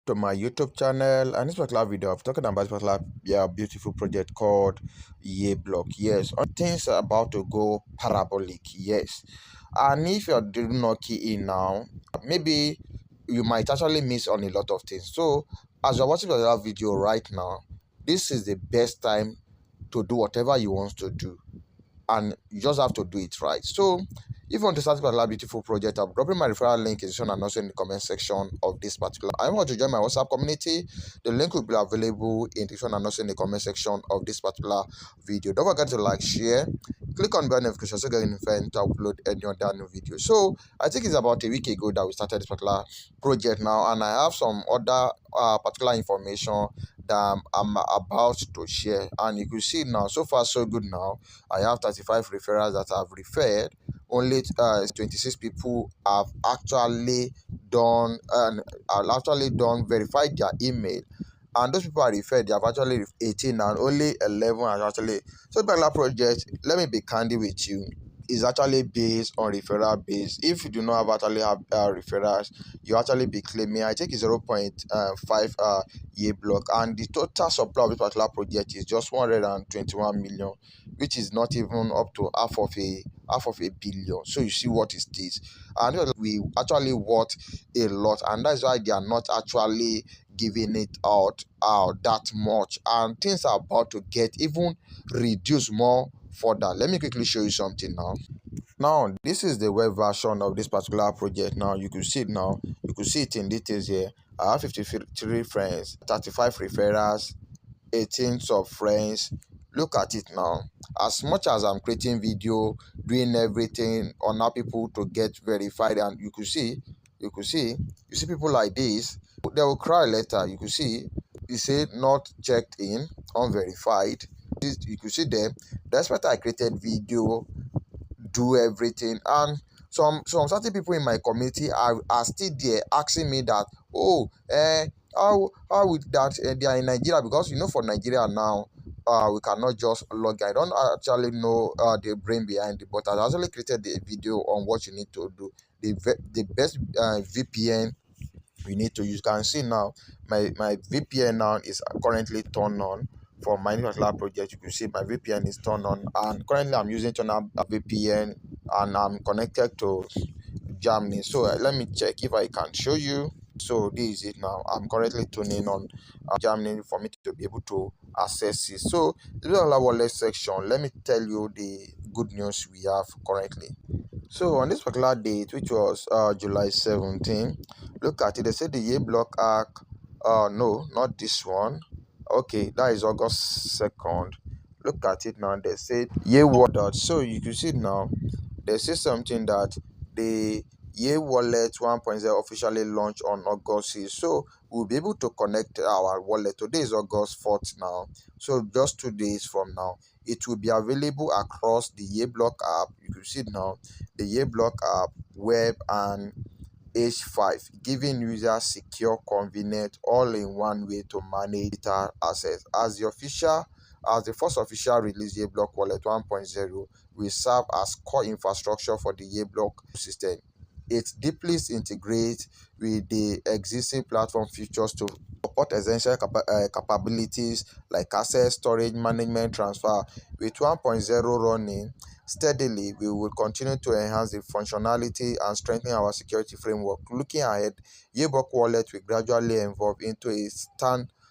to my YouTube channel. And this particular video, I'm talking about this particular beautiful project called Block. Yes, things are about to go parabolic. Yes, and if you do not key in now, maybe you might actually miss on a lot of things. So, as you're watching the video right now, this is the best time to do whatever you want to do, and you just have to do it right. So if you want to start a particular beautiful project, I'm dropping my referral link in the description and also in the comment section of this particular. I want to join my WhatsApp community. The link will be available in the description and also in the comment section of this particular video. Don't forget to like, share, click on bell notification so you get notified to upload any other new video. So I think it's about a week ago that we started this particular project now, and I have some other particular information that I'm about to share, and you can see now, so far so good. Now I have 35 referrals that I've referred. Only 26 people have actually verified their email, and those people are referred, they have actually 18, and only 11 are actually. So the particular project, let me be candid with you, is actually based on referral base. If you do not have referrals, you actually be claiming, I think it's 0.5 year block, and the total supply of this particular project is just 121 million, which is not even up to half of a billion. So you see what is this, and we actually worth a lot, and that's why they are not actually giving it out that much, and things are about to get even reduced more further. Let me quickly show you something now. Now this is the web version of this particular project. Now you can see it now, you can see it in details here. I have 53 friends, 35 referrals, 18 of friends. Look at it now. As much as I'm creating video, doing everything on how people to get verified, and you see people like this, they will cry later. You could see you say not checked in, unverified. You could see them. Despite I created video, do everything, and some certain people in my community are still there asking me that, oh, how with that, they are in Nigeria, because for Nigeria now, we cannot just log in. I don't actually know the brain behind it, but I actually created a video on what you need to do, the best VPN we need to use. You can see now my VPN now is currently turned on for my particular project. You can see my VPN is turned on, and currently I'm using China VPN, and I'm connected to Germany. So let me check if I can show you. So this is it now. I'm currently tuning on Germany for me to be able to access it. So this is our wallet section. Let me tell you the good news we have currently. So on this particular date, which was July 17, look at it. They said the year block arc. No, not this one. Okay, that is August 2nd. Look at it now. They said year wallet. So you can see now. They say something that the year wallet 1.0 officially launched on August 6th. So we'll be able to connect our wallet. Today is August 4th now. So just 2 days from now, it will be available across the Yearblock app. You can see it now, the Yearblock app, web, and H5, giving users secure, convenient, all-in-one way to manage data access. As the first official release, Yearblock Wallet 1.0 will serve as core infrastructure for the Yearblock system. It deeply integrates with the existing platform features to support essential capabilities like access, storage, management, transfer. With 1.0 running steadily, we will continue to enhance the functionality and strengthen our security framework. Looking ahead, Yearblock Wallet will gradually evolve into a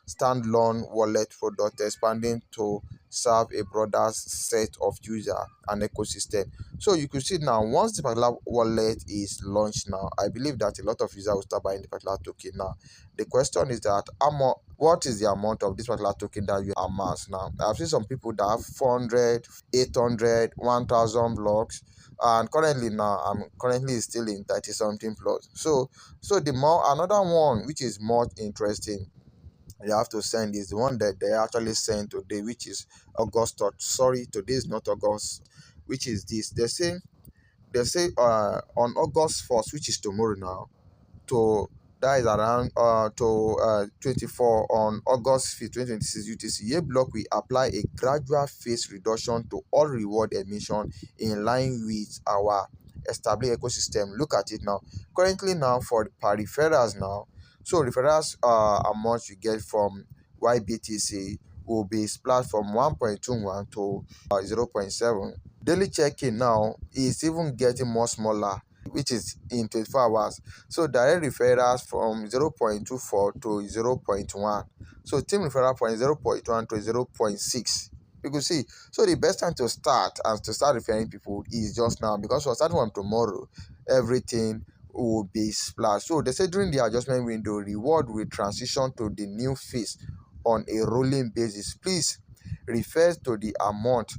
standalone wallet product, expanding to serve a broader set of user and ecosystem. So you can see now, once the particular wallet is launched now, I believe that a lot of users will start buying the particular token now. The question is that what is the amount of this particular token that you amass now? I've seen some people that have 400, 800, 1000 blocks, and currently now I'm currently still in 30 something plus. So the more, another one which is more interesting you have to send is the one that they actually sent today, which is August 3rd. Sorry, today is not August, which is this. They say on August 1st, which is tomorrow now, to that is around 24 on August 5th, 2026 UTC. Yearblock will apply a gradual phase reduction to all reward emission in line with our established ecosystem. Look at it now. Currently now, for peripherals now, So referrals amount you get from YBTC will be splashed from 1.21 to 0.7. Daily check-in now is even getting more smaller, which is in 24 hours. So direct referrals from 0.24 to 0.1. So team referral point 0.1 to 0.6. You could see. So the best time to start and to start referring people is just now, because we're starting from tomorrow. Everything will be splashed. So they say during the adjustment window, reward will transition to the new phase on a rolling basis. Please refer to the amount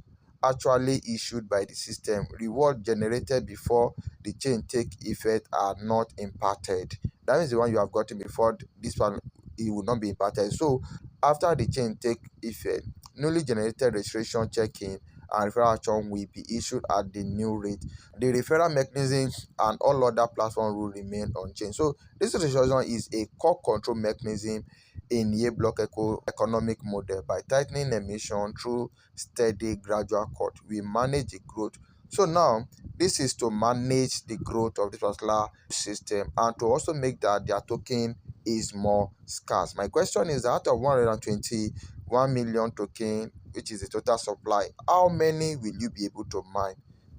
actually issued by the system. Reward generated before the change take effect are not impacted. That means the one you have gotten before this one, it will not be impacted. So after the change take effect, newly generated registration check-in and referral action will be issued at the new rate. The referral mechanism and all other platform will remain unchanged. So this registration is a core control mechanism in a block economic model. By tightening emission through steady gradual cut, we manage the growth. So now this is to manage the growth of this particular system and to also make that their token is more scarce. My question is, out of 121 million token, which is the total supply, how many will you be able to mine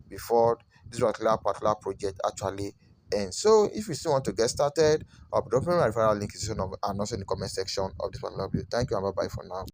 before this particular project actually ends? So if you still want to get started, I'll be dropping my referral link in the description and also in the comment section of this particular video. Thank you and bye bye for now.